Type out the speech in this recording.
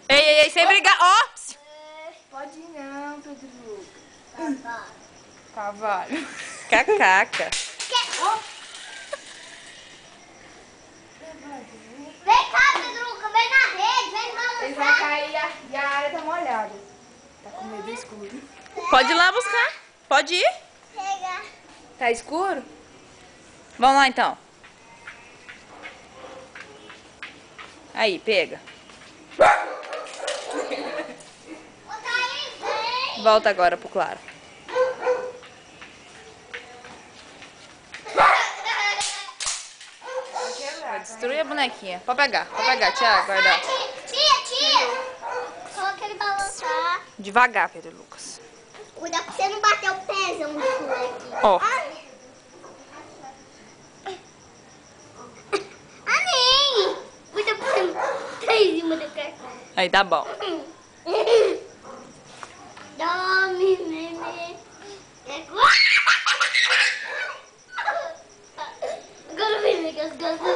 Ei, sem brigar. Ó! Pode ir não, Pedro Lucas. Cavalo. Cacaca. Vem cá, Pedro Lucas, vem na rede, vem Ele balançar. vai cair e a área tá molhada. Tá com medo do escuro. Pode ir lá buscar. Pode ir. Pega. Tá escuro? Vamos lá então. Aí, pega. Ô, Thaís, vem. Volta agora pro claro. Destruir a bonequinha. Pode pegar, Tiago, guardar. Tia. Coloca ele balançar. Devagar, Pedro Lucas. Cuida pra você não bater o pezão do moleque. Ó. Amém. Cuida pra você não cair em cima do cartão. Aí, tá bom. Dorme, nenê. Agora vem, que as gatas.